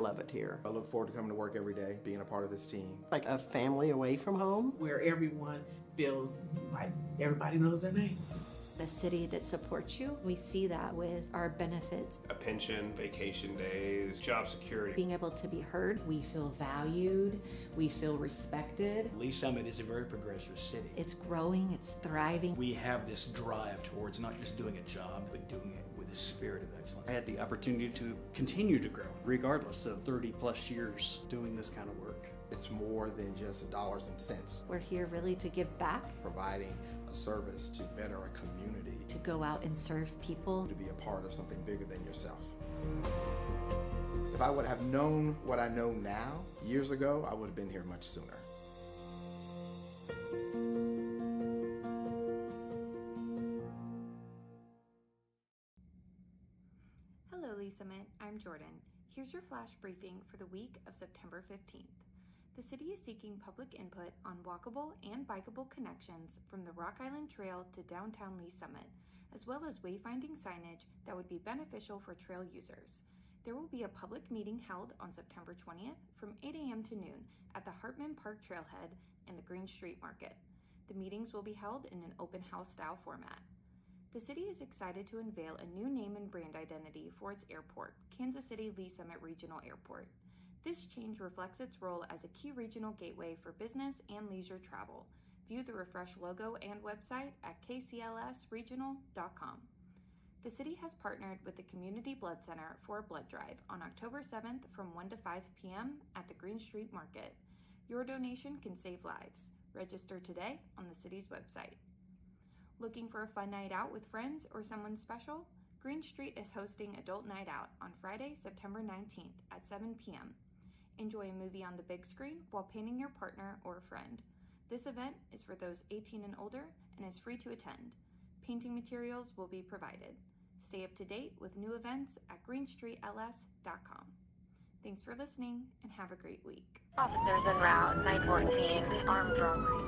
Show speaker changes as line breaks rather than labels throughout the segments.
Love it here.
I look forward to coming to work every day, being a part of this team.
Like a family away from home.
Where everyone feels like everybody knows their name.
A city that supports you. We see that with our benefits.
A pension, vacation days, job security.
Being able to be heard.
We feel valued. We feel respected.
Lee's Summit is a very progressive city.
It's growing, it's thriving.
We have this drive towards not just doing a job, but doing it with a spirit of excellence.
I had the opportunity to continue to grow, regardless of 30 plus years doing this kind of work.
It's more than just dollars and cents.
We're here really to give back.
Providing a service to better a community.
To go out and serve people.
To be a part of something bigger than yourself. If I would have known what I know now, years ago, I would have been here much sooner.
Hello, Lee Summit. I'm Jordan. Here's your flash briefing for the week of September 15th. The city is seeking public input on walkable and bikeable connections from the Rock Island Trail to downtown Lee Summit, as well as wayfinding signage that would be beneficial for trail users. There will be a public meeting held on September 20th from 8 a.m. to noon at the Hartman Park Trailhead and the Green Street Market. The meetings will be held in an open house style format. The city is excited to unveil a new name and brand identity for its airport, Kansas City Lee Summit Regional Airport. This change reflects its role as a key regional gateway for business and leisure travel. View the refreshed logo and website at kclsregional.com. The city has partnered with the Community Blood Center for a blood drive on October 7th from 1 to 5 p.m. at the Green Street Market. Your donation can save lives. Register today on the city's website. Looking for a fun night out with friends or someone special? Green Street is hosting Adult Night Out on Friday, September 19th at 7 p.m. Enjoy a movie on the big screen while painting your partner or a friend. This event is for those 18 and older and is free to attend. Painting materials will be provided. Stay up to date with new events at greenstreetls.com. Thanks for listening and have a great week.
Officers en route, 914, armed robbery.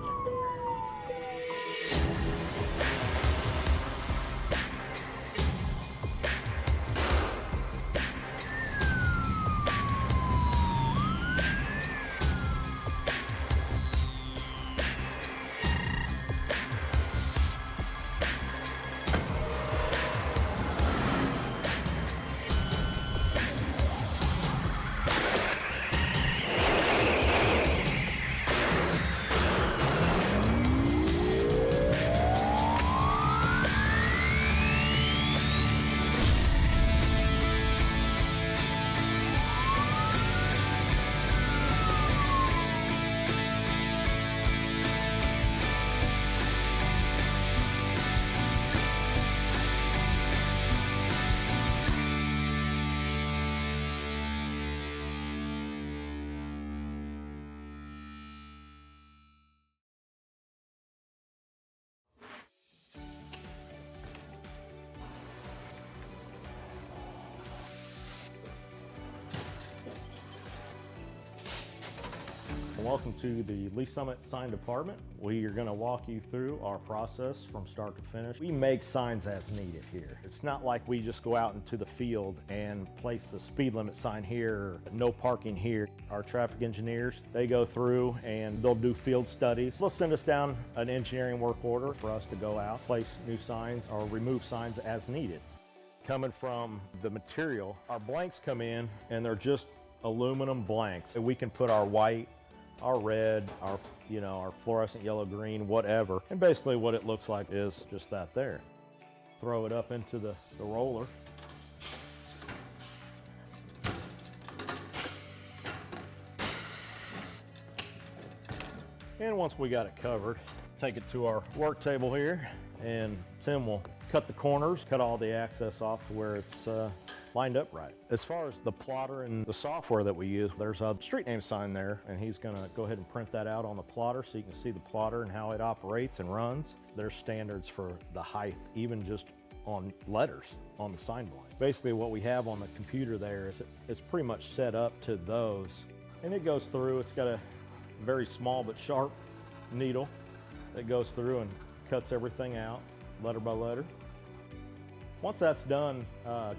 Welcome to the Lee Summit Sign Department. We are going to walk you through our process from start to finish. We make signs as needed here. It's not like we just go out into the field and place a speed limit sign here, or no parking here. Our traffic engineers, they go through and they'll do field studies. They'll send us down an engineering work order for us to go out, place new signs or remove signs as needed. Coming from the material, our blanks come in and they're just aluminum blanks. We can put our white, our red, our fluorescent yellow, green, whatever. And basically what it looks like is just that there. Throw it up into the roller. And once we got it covered, take it to our work table here, and Tim will cut the corners, cut all the access off to where it's lined up right. As far as the plotter and the software that we use, there's a street name sign there, and he's gonna go ahead and print that out on the plotter so you can see the plotter and how it operates and runs. There's standards for the height, even just on letters on the sign blank. Basically what we have on the computer there is it's pretty much set up to those. And it goes through, it's got a very small but sharp needle that goes through and cuts everything out, letter by letter. Once that's done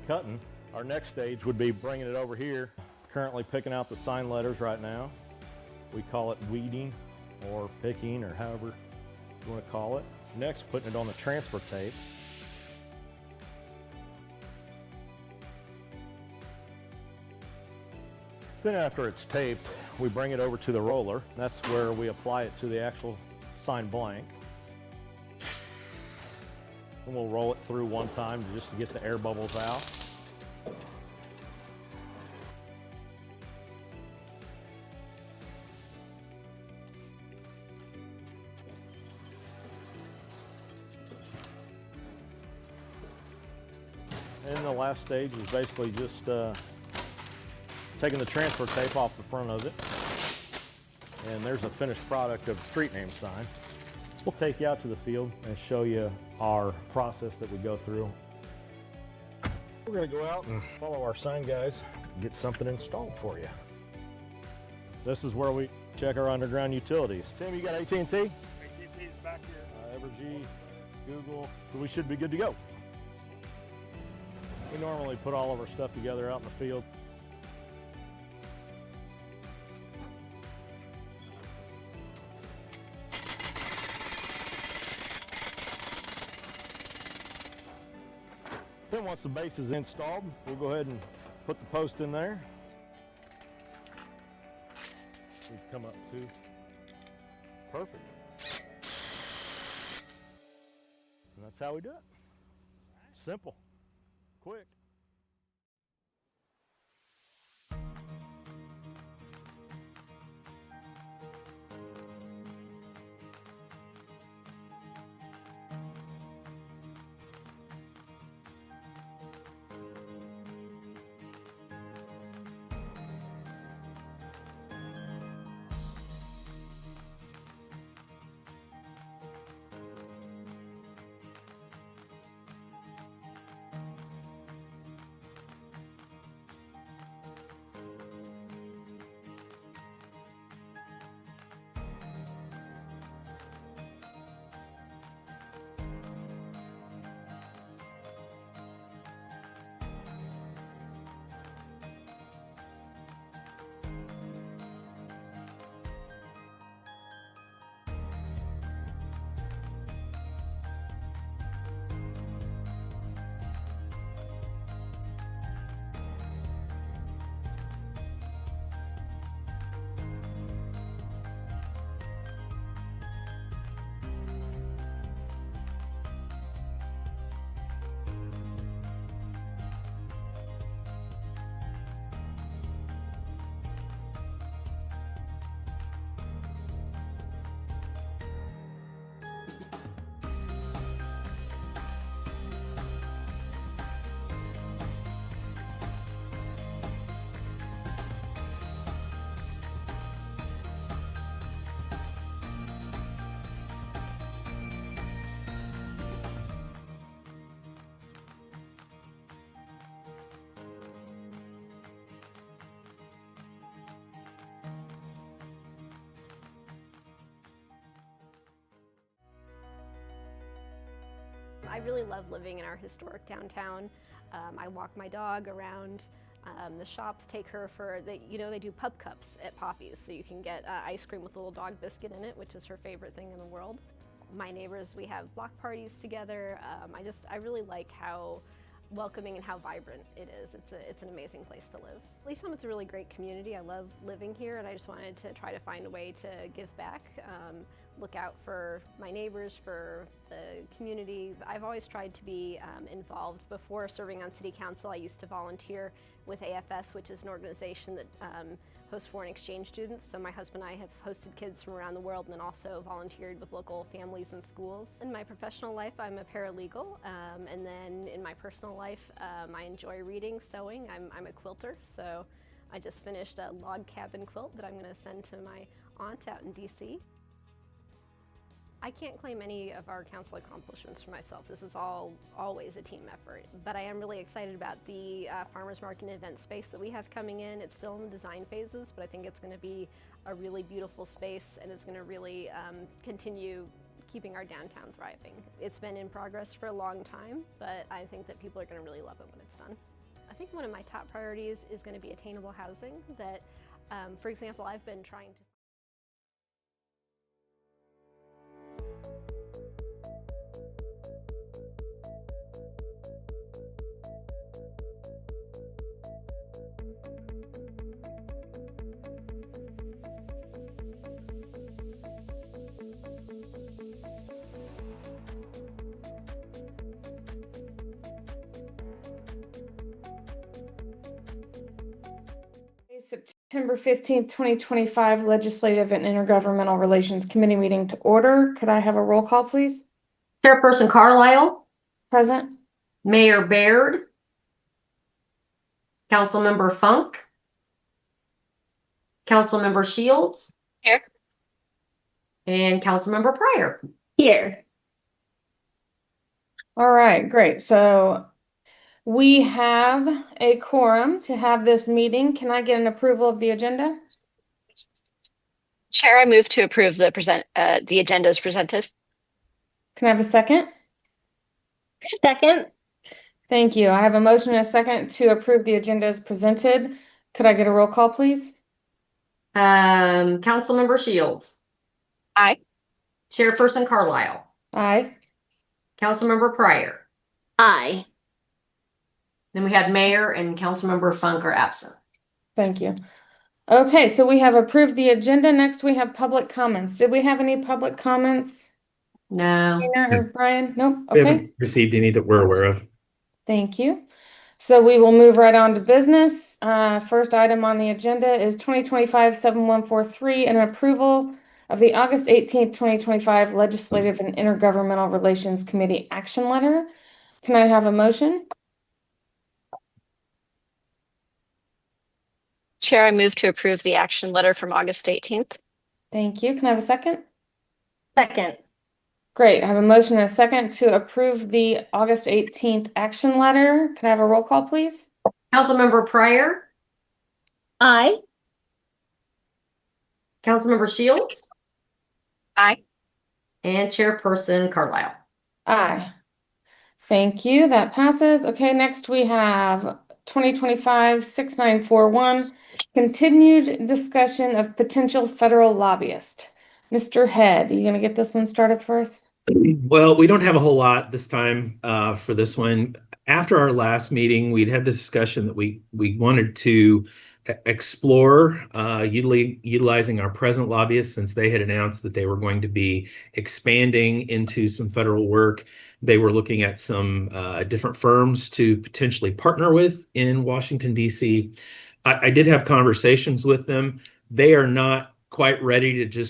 cutting, our next stage would be bringing it over here, currently picking out the sign letters right now. We call it weeding or picking or however you want to call it. Next, putting it on the transfer tape. Then after it's taped, we bring it over to the roller. That's where we apply it to the actual sign blank. And we'll roll it through one time just to get the air bubbles out. And the last stage is basically just taking the transfer tape off the front of it. And there's a finished product of the street name sign. We'll take you out to the field and show you our process that we go through. We're gonna go out and follow our sign guys and get something installed for you. This is where we check our underground utilities. Tim, you got AT&T?
AT&T's back here.
Evergy, Google, so we should be good to go. We normally put all of our stuff together out in the field. Then once the base is installed, we'll go ahead and put the post in there. We've come up to perfect. And that's how we do it. Simple, quick.
I really love living in our historic downtown. I walk my dog around the shops, take her for, they do pub cups at Poppy's, so you can get ice cream with a little dog biscuit in it, which is her favorite thing in the world. My neighbors, we have block parties together. I really like how welcoming and how vibrant it is. It's an amazing place to live. Lee Summit's a really great community. I love living here, and I just wanted to try to find a way to give back, look out for my neighbors, for the community. I've always tried to be involved. Before serving on city council, I used to volunteer with AFS, which is an organization that hosts foreign exchange students. So my husband and I have hosted kids from around the world and then also volunteered with local families and schools. In my professional life, I'm a paralegal, and then in my personal life, I enjoy reading, sewing. I'm a quilter, so I just finished a log cabin quilt that I'm going to send to my aunt out in DC. I can't claim any of our council accomplishments for myself. This is always a team effort. But I am really excited about the farmers market and event space that we have coming in. It's still in the design phases, but I think it's going to be a really beautiful space, and it's going to really continue keeping our downtown thriving. It's been in progress for a long time, but I think that people are going to really love it when it's done. I think one of my top priorities is going to be attainable housing that, for example, I've been trying to
September 15th, 2025 Legislative and Intergovernmental Relations Committee meeting to order. Could I have a roll call, please?
Chairperson Carlisle,
Present.
Mayor Baird, Councilmember Funk, Councilmember Shields.
Here.
And Councilmember Pryor.
Here.
All right, great. So we have a quorum to have this meeting. Can I get an approval of the agenda?
Chair, I move to approve the agenda as presented.
Can I have a second?
Second.
Thank you. I have a motion and a second to approve the agenda as presented. Could I get a roll call, please?
Councilmember Shields.
Aye.
Chairperson Carlisle.
Aye.
Councilmember Pryor.
Aye.
Then we had Mayor and Councilmember Funk are absent.
Thank you. Okay, so we have approved the agenda. Next, we have public comments. Did we have any public comments?
No.
Gina or Brian? Nope.
We
Okay.
haven't received any that we're aware of.
Thank you. So we will move right on to business. First item on the agenda is 2025-7143, an approval of the August 18th, 2025 Legislative and Intergovernmental Relations Committee action letter. Can I have a motion?
Chair, I move to approve the action letter from August 18th.
Thank you. Can I have a second?
Second.
Great. I have a motion and a second to approve the August 18th action letter. Can I have a roll call, please?
Councilmember Pryor.
Aye.
Councilmember Shields.
Aye.
And Chairperson Carlisle.
Aye. Thank you. That passes. Okay, next we have 2025-6941, continued discussion of potential federal lobbyist. Mr. Head, are you going to get this one started first?
Well, we don't have a whole lot this time for this one. After our last meeting, we'd had this discussion that we wanted to explore utilizing our present lobbyists, since they had announced that they were going to be expanding into some federal work. They were looking at some different firms to potentially partner with in Washington, D.C. I did have conversations with them. They are not quite ready to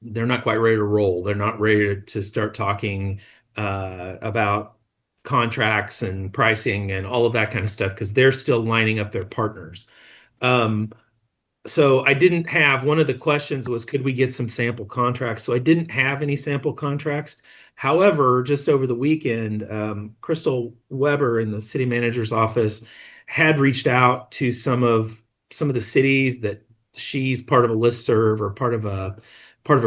they're not quite ready to roll. They're not ready to start talking about contracts and pricing and all of that kind of stuff, because they're still lining up their partners. So I didn't have, one of the questions was, could we get some sample contracts? So I didn't have any sample contracts. However, just over the weekend, Crystal Weber in the city manager's office had reached out to some of the cities that she's part of a listserv or part of a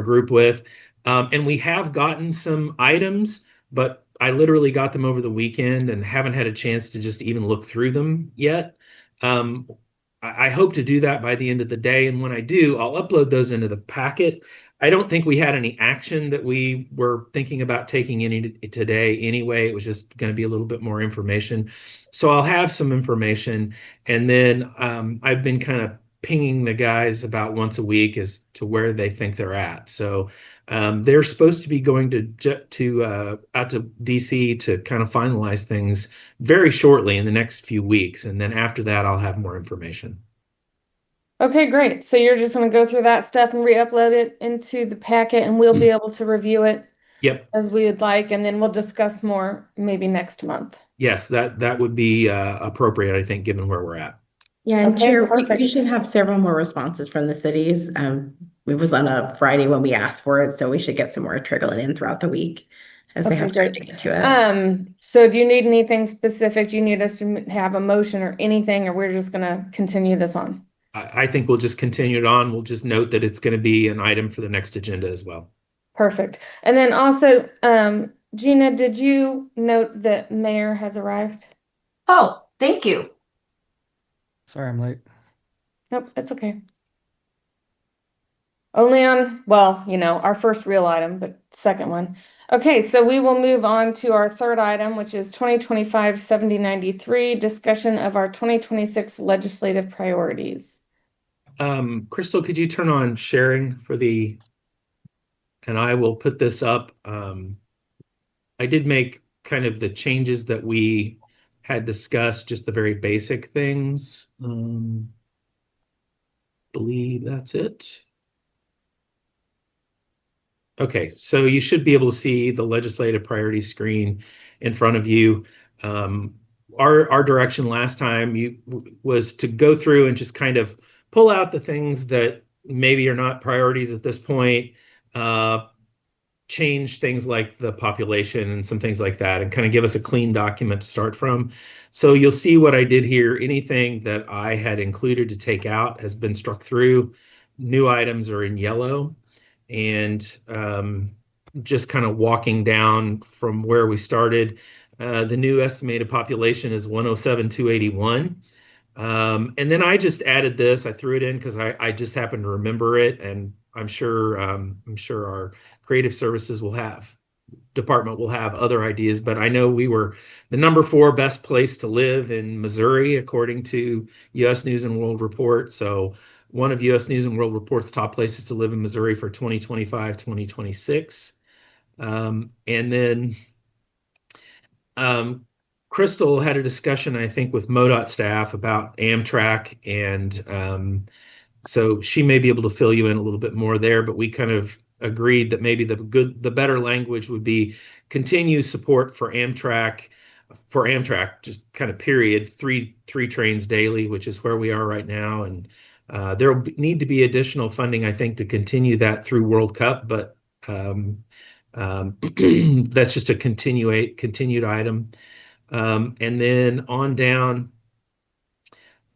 group with. And we have gotten some items, but I literally got them over the weekend and haven't had a chance to just even look through them yet. I hope to do that by the end of the day. And when I do, I'll upload those into the packet. I don't think we had any action that we were thinking about taking any today anyway. It was just going to be a little bit more information. So I'll have some information. And then I've been kind of pinging the guys about once a week as to where they think they're at. So they're supposed to be going to out to DC to kind of finalize things very shortly in the next few weeks. And then after that, I'll have more information.
Okay, great. So you're just going to go through that stuff and re-upload it into the packet, and we'll be able to review it as we would like, and then we'll discuss more maybe next month.
Yes, that would be appropriate, I think, given where we're at.
Yeah, and
Okay,
Chair,
perfect.
we should have several more responses from the cities. It was on a Friday when we asked for it, so we should get some more trickling in throughout the week as they have time to get to it.
So do you need anything specific? Do you need us to have a motion or anything, or we're just going to continue this on?
I think we'll just continue it on. We'll just note that it's going to be an item for the next agenda as well.
Perfect. And then also, Gina, did you note that Mayor has arrived?
Oh, thank you.
Sorry I'm late.
Nope, it's okay. Only on, well, our first real item, but second one. Okay, so we will move on to our third item, which is 2025-7093, discussion of our 2026 legislative priorities.
Crystal, could you turn on sharing and I will put this up. I did make kind of the changes that we had discussed, just the very basic things. Believe that's it. Okay, so you should be able to see the legislative priority screen in front of you. Our direction last time was to go through and just kind of pull out the things that maybe are not priorities at this point, change things like the population and some things like that, and kind of give us a clean document to start from. So you'll see what I did here. Anything that I had included to take out has been struck through. New items are in yellow. And just kind of walking down from where we started, the new estimated population is 107,281. And then I just added this. I threw it in because I just happened to remember it, and I'm sure our creative services department will have other ideas. But I know we were the number 4 best place to live in Missouri according to U.S. News and World Report. So one of U.S. News and World Report's top places to live in Missouri for 2025-2026. And then Crystal had a discussion, I think, with MoDOT staff about Amtrak, and so she may be able to fill you in a little bit more there, but we kind of agreed that maybe the better language would be continue support for Amtrak, just kind of period, three trains daily, which is where we are right now. And there will need to be additional funding, I think, to continue that through World Cup, but that's just a continued item. And then on down,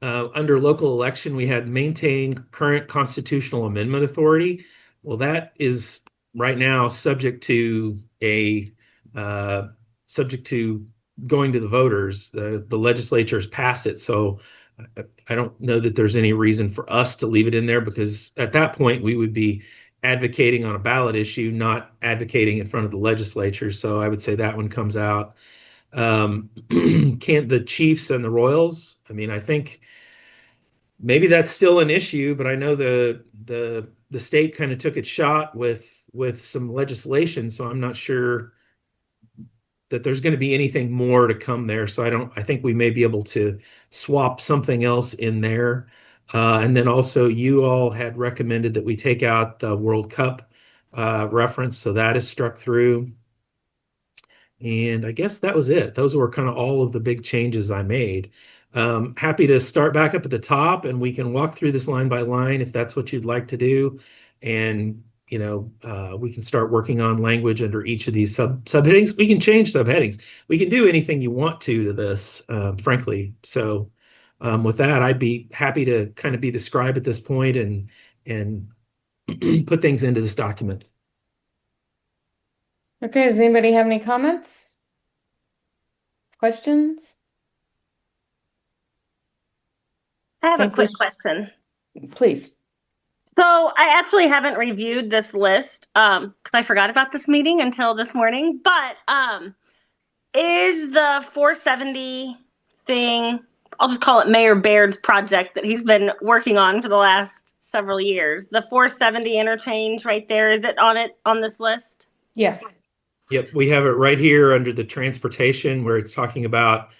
under local election, we had maintain current constitutional amendment authority. Well, that is right now subject to going to the voters. The legislature has passed it, so I don't know that there's any reason for us to leave it in there, because at that point we would be advocating on a ballot issue, not advocating in front of the legislature. So I would say that one comes out. Can't the Chiefs and the Royals? I mean, I think maybe that's still an issue, but I know the state kind of took its shot with some legislation, so I'm not sure that there's going to be anything more to come there. So I think we may be able to swap something else in there. And then also you all had recommended that we take out the World Cup reference, so that is struck through. And I guess that was it. Those were kind of all of the big changes I made. Happy to start back up at the top, and we can walk through this line by line if that's what you'd like to do. And we can start working on language under each of these subheadings. We can change subheadings. We can do anything you want to this, frankly. So with that, I'd be happy to kind of be the scribe at this point and put things into this document.
Okay, does anybody have any comments? Questions?
I have a quick question.
Please.
So I actually haven't reviewed this list because I forgot about this meeting until this morning. But is the 470 thing, I'll just call it Mayor Baird's project that he's been working on for the last several years, the 470 interchange right there, is it on this list?
Yeah.
Yep, we have it right here under the transportation, where it's talking about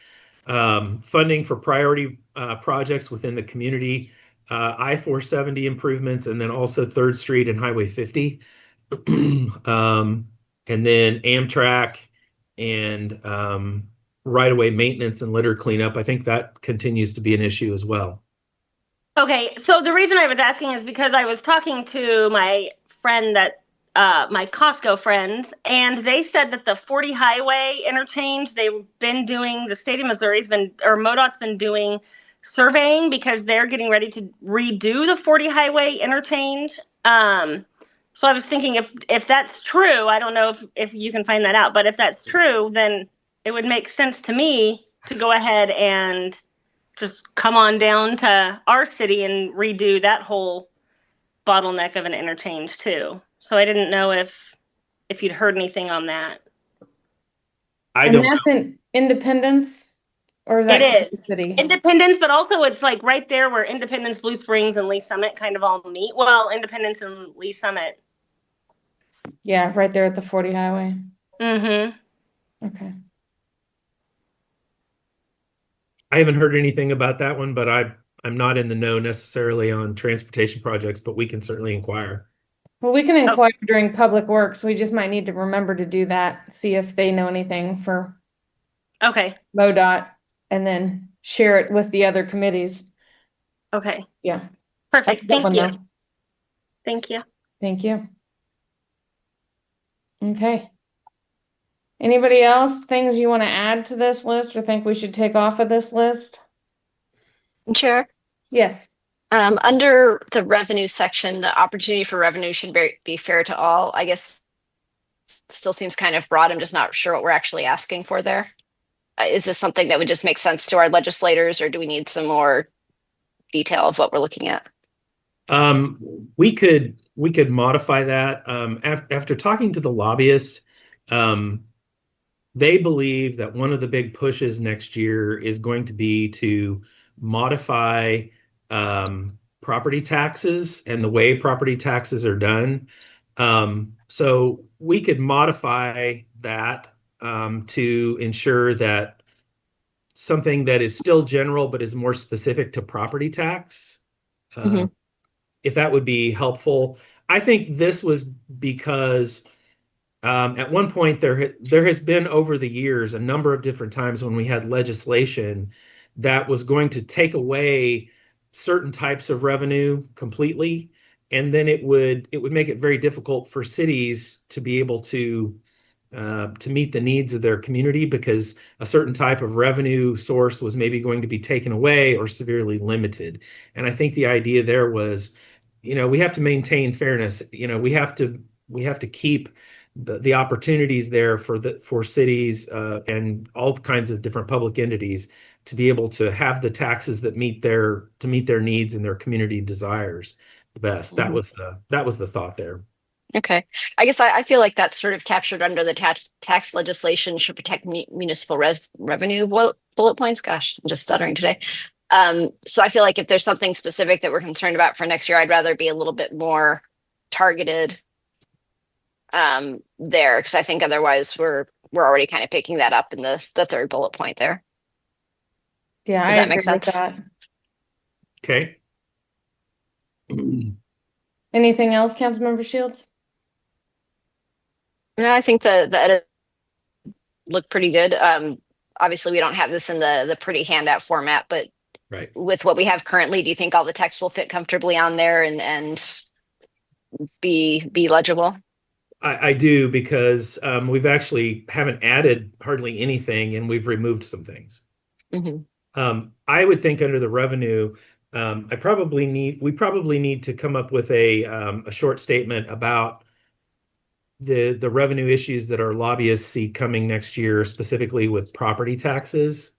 funding for priority projects within the community, I-470 improvements, and then also 3rd Street and Highway 50. And then Amtrak and right-of-way maintenance and litter cleanup. I think that continues to be an issue as well.
Okay, so the reason I was asking is because I was talking to my friend my Costco friends, and they said that the 40 highway interchange, they've been doing, the state of Missouri's MoDOT's been doing surveying because they're getting ready to redo the 40 highway interchange. So I was thinking if that's true, I don't know if you can find that out, but if that's true, then it would make sense to me to go ahead and just come on down to our city and redo that whole bottleneck of an interchange too. So I didn't know if you'd heard anything on that.
And that's in Independence, or is that
It
Kansas
is
City?
Independence, but also it's like right there where Independence, Blue Springs, and Lee Summit kind of all meet. Well, Independence and Lee Summit.
Yeah, right there at the 40 highway.
Mm-hmm.
Okay.
I haven't heard anything about that one, but I'm not in the know necessarily on transportation projects, but we can certainly inquire.
Well, we can inquire during Public Works. We just might need to remember to do that, see if they know anything for MoDOT, and then share it with the other committees.
Okay.
Yeah.
Perfect.
That's a good
Thank you.
one, though.
Thank you.
Thank you. Okay. Anybody else, things you want to add to this list or think we should take off of this list?
Chair?
Yes.
Under the revenue section, the opportunity for revenue should be fair to all. I guess still seems kind of broad. I'm just not sure what we're actually asking for there. Is this something that would just make sense to our legislators, or do we need some more detail of what we're looking at?
We could modify that. After talking to the lobbyist, they believe that one of the big pushes next year is going to be to modify property taxes and the way property taxes are done. So we could modify that to ensure that something that is still general but is more specific to property tax, if that would be helpful. I think this was because at one point there has been over the years a number of different times when we had legislation that was going to take away certain types of revenue completely, and then it would make it very difficult for cities to be able to meet the needs of their community, because a certain type of revenue source was maybe going to be taken away or severely limited. And I think the idea there was, we have to maintain fairness. We have to keep the opportunities there for cities and all kinds of different public entities to be able to have the taxes that meet their needs and their community desires the best. That was the thought there.
Okay. I guess I feel like that's sort of captured under the tax legislation should protect municipal revenue bullet points. Gosh, I'm just stuttering today. So I feel like if there's something specific that we're concerned about for next year, I'd rather be a little bit more targeted there, because I think otherwise we're already kind of picking that up in the third bullet point there.
Yeah,
does that make sense?
That.
Okay.
Anything else, Councilmember Shields?
No, I think the edit looked pretty good. Obviously, we don't have this in the pretty handout format, but with what we have currently, do you think all the text will fit comfortably on there and be legible?
I do, because we've actually haven't added hardly anything, and we've removed some things. I would think under the revenue, we probably need to come up with a short statement about the revenue issues that our lobbyists see coming next year, specifically with property taxes.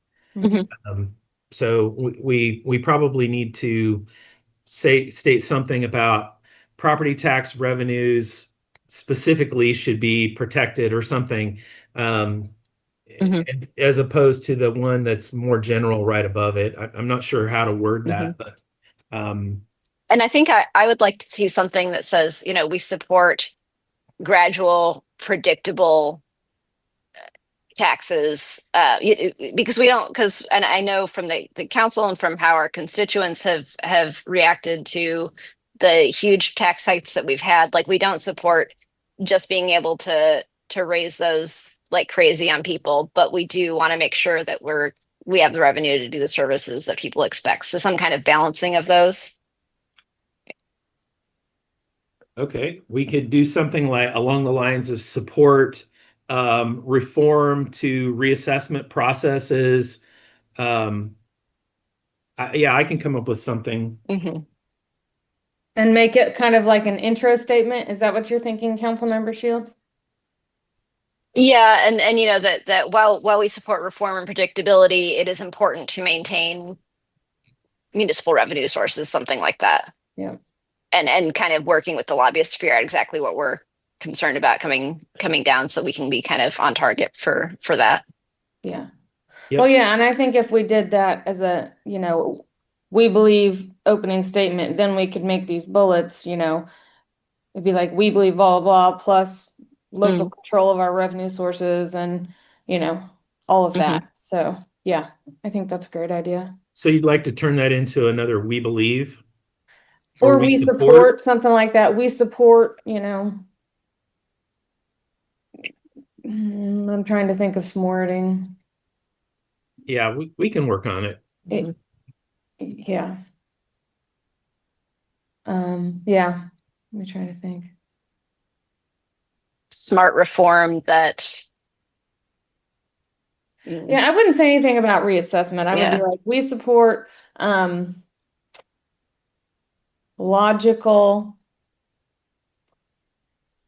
So we probably need to state something about property tax revenues specifically should be protected or something, as opposed to the one that's more general right above it. I'm not sure how to word that, but
and I think I would like to see something that says, we support gradual, predictable taxes, because and I know from the council and from how our constituents have reacted to the huge tax hikes that we've had, like we don't support just being able to raise those like crazy on people, but we do want to make sure that we have the revenue to do the services that people expect. So some kind of balancing of those.
Okay, we could do something like along the lines of support reform to reassessment processes. Yeah, I can come up with something.
And make it kind of like an intro statement. Is that what you're thinking, Councilmember Shields?
Yeah, and that while we support reform and predictability, it is important to maintain municipal revenue sources, something like that.
Yeah.
And kind of working with the lobbyist to figure out exactly what we're concerned about coming down, so we can be kind of on target for that.
Yeah.
Yep.
Well, yeah, and I think if we did that as a, we believe opening statement, then we could make these bullets, it'd be like, we believe blah, blah, blah, plus local control of our revenue sources and, all of that. So, yeah, I think that's a great idea.
So you'd like to turn that into another "we believe"?
Or we support something like that. We support, I'm trying to think of some wording.
Yeah, we can work on it.
Yeah. Yeah. Let me try to think.
Smart reform that.
Yeah, I wouldn't say anything about reassessment. I would be like, we support logical.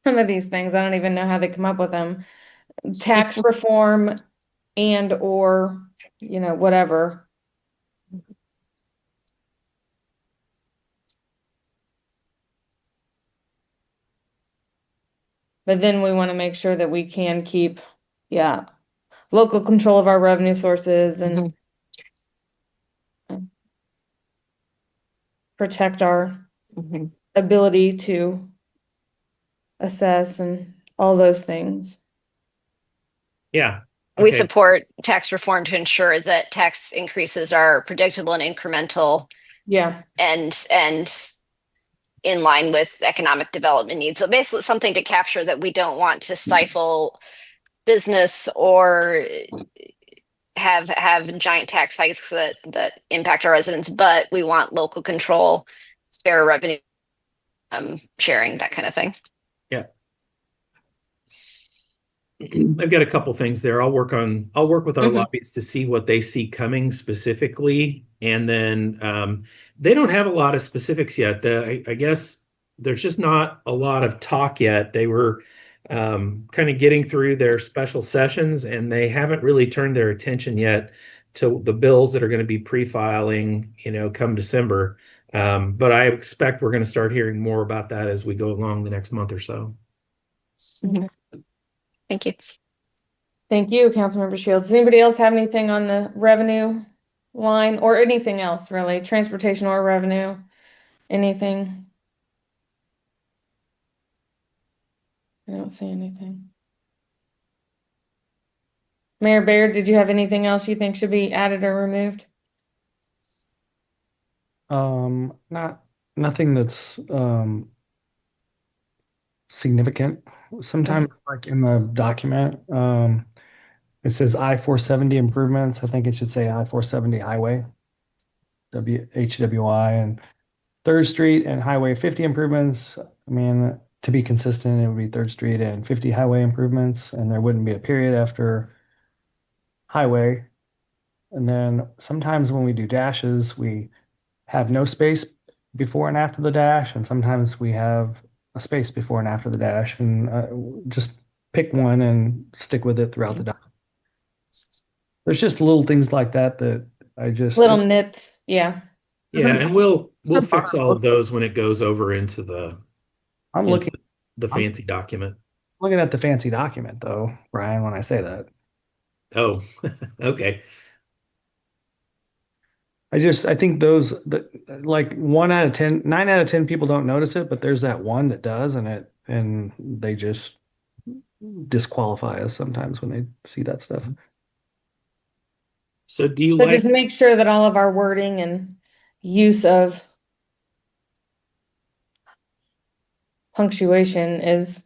Some of these things, I don't even know how they come up with them. Tax reform and or, whatever. But then we want to make sure that we can keep, local control of our revenue sources and protect our ability to assess and all those things.
Yeah.
We support tax reform to ensure that tax increases are predictable and incremental.
Yeah.
And in line with economic development needs. So basically something to capture that we don't want to stifle business or have giant tax hikes that impact our residents, but we want local control, fair revenue sharing, that kind of thing.
Yeah. I've got a couple things there. I'll work with our lobbyists to see what they see coming specifically. And then they don't have a lot of specifics yet. I guess there's just not a lot of talk yet. They were kind of getting through their special sessions, and they haven't really turned their attention yet to the bills that are going to be pre-filing, come December. But I expect we're going to start hearing more about that as we go along the next month or so.
Thank you.
Thank you, Councilmember Shields. Does anybody else have anything on the revenue line or anything else really? Transportation or revenue? Anything? I don't see anything. Mayor Baird, did you have anything else you think should be added or removed?
Nothing that's significant. Sometimes like in the document, it says I-470 improvements. I think it should say I-470 highway, HWI, and 3rd Street and Highway 50 improvements. I mean, to be consistent, it would be 3rd Street and 50 highway improvements, and there wouldn't be a period after highway. And then sometimes when we do dashes, we have no space before and after the dash, and sometimes we have a space before and after the dash, and just pick one and stick with it throughout the document. There's just little things like that that I just
little nits, yeah.
Yeah, and we'll fix all of those when it goes over into the fancy document.
Looking at the fancy document though, Brian, when I say that.
Oh, okay.
I think those like 9 out of 10 people don't notice it, but there's that one that does, and they just disqualify us sometimes when they see that stuff.
So do you
just make sure that all of our wording and use of punctuation is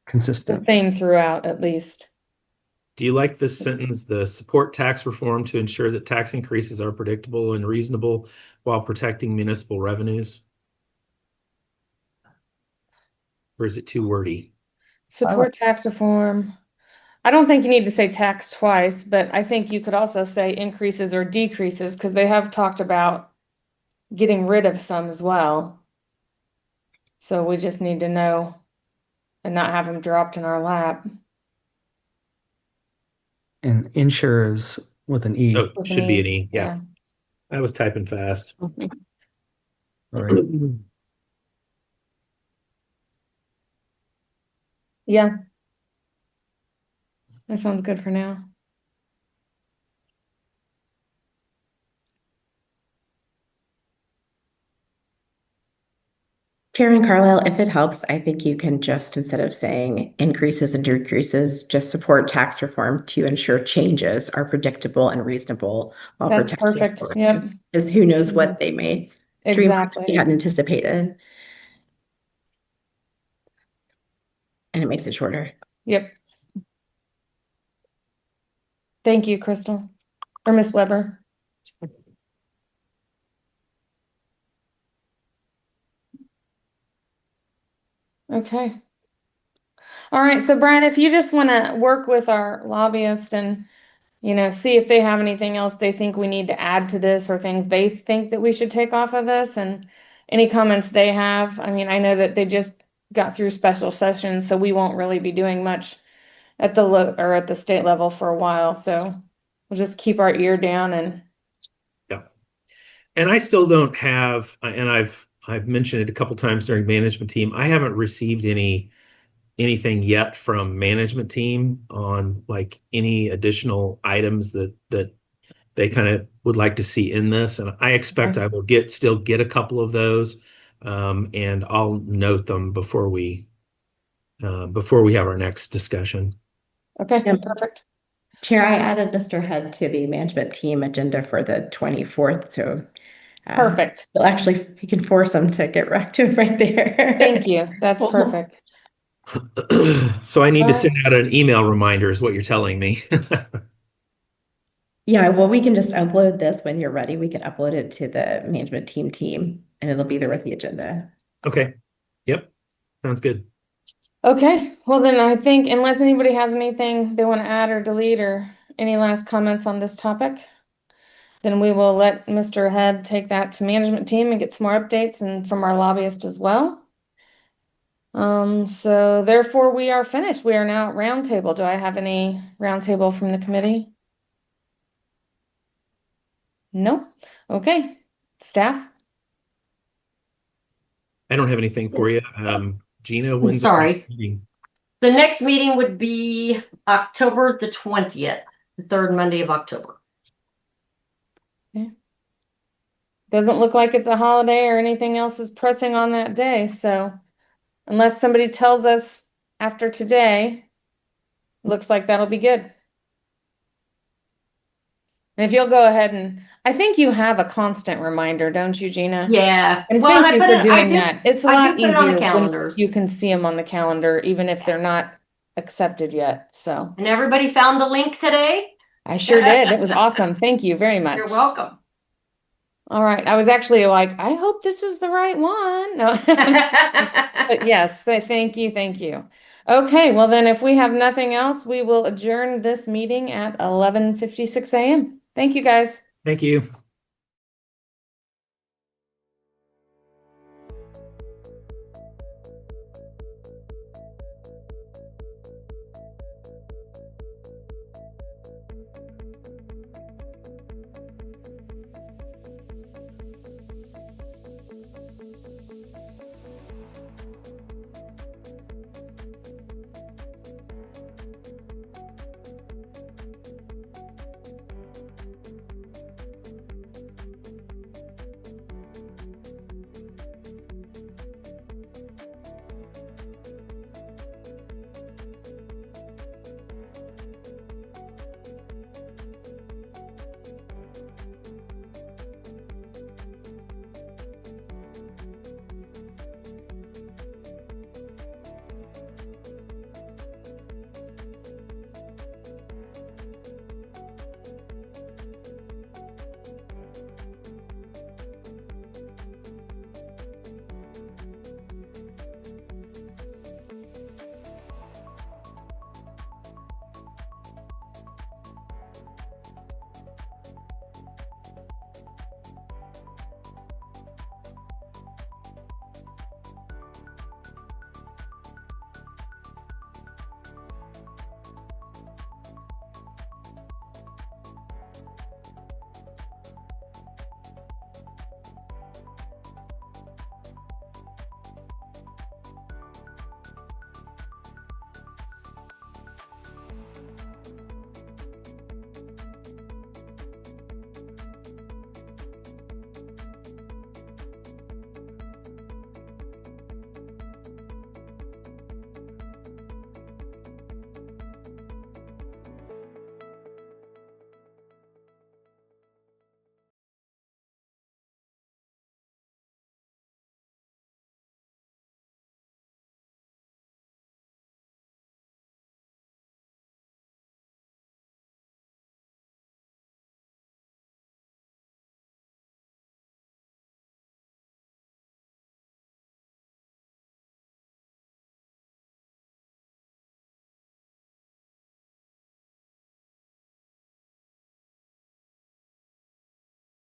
consistent,
the same throughout, at least.
Do you like this sentence, the support tax reform to ensure that tax increases are predictable and reasonable while protecting municipal revenues? Or is it too wordy?
Support tax reform. I don't think you need to say tax twice, but I think you could also say increases or decreases, because they have talked about getting rid of some as well. So we just need to know and not have them dropped in our lap.
And insurers with an E.
Oh, should be an E, yeah. I was typing fast. All right.
Yeah. That sounds good for now.
Karen Carlisle, if it helps, I think you can just, instead of saying increases and decreases, just support tax reform to ensure changes are predictable and reasonable while
That's
protecting.
perfect. Yep.
Because who knows what they may dream up
Exactly.
we hadn't anticipated. And it makes it shorter.
Yep. Thank you, Crystal. Or Miss Weber. Okay. All right. So Brian, if you just want to work with our lobbyist and, you know, see if they have anything else they think we need to add to this or things they think that we should take off of this and any comments they have. I mean, I know that they just got through special sessions, so we won't really be doing much at the at the state level for a while. So we'll just keep our ear down and
And I still don't have, and I've mentioned it a couple times during management team. I haven't received anything yet from management team on like any additional items that they kind of would like to see in this. And I expect I will still get a couple of those, and I'll note them before we have our next discussion.
Okay, perfect.
Chair, I added Mr. Head to the management team agenda for the 24th. So
perfect.
So actually, you can force them to get right to it right there.
Thank you. That's perfect.
So I need to send out an email reminder is what you're telling me.
Yeah, well, we can just upload this when you're ready. We can upload it to the management team and it'll be there with the agenda.
Okay. Yep. Sounds good.
Okay. Well, then I think unless anybody has anything they want to add or delete or any last comments on this topic, then we will let Mr. Head take that to management team and get some more updates and from our lobbyist as well. So therefore we are finished. We are now at roundtable. Do I have any roundtable from the committee? No. Okay. Staff?
I don't have anything for you. Gina, when's
sorry.
the meeting?
The next meeting would be October the 20th, the third Monday of October.
Okay. Doesn't look like it's a holiday or anything else is pressing on that day. So unless somebody tells us after today, looks like that'll be good. And if you'll go ahead and, I think you have a constant reminder, don't you, Gina?
Yeah.
And
Well,
thank you for doing that. It's a lot easier
when
you can see them on the calendar, even if they're not accepted yet. So.
And everybody found the link today?
I sure did. It was awesome. Thank you very much.
You're welcome.
All right. I was actually like, I hope this is the right one. No. But yes, thank you. Thank you. Okay. Well, then if we have nothing else, we will adjourn this meeting at 11:56 a.m. Thank you, guys.
Thank you.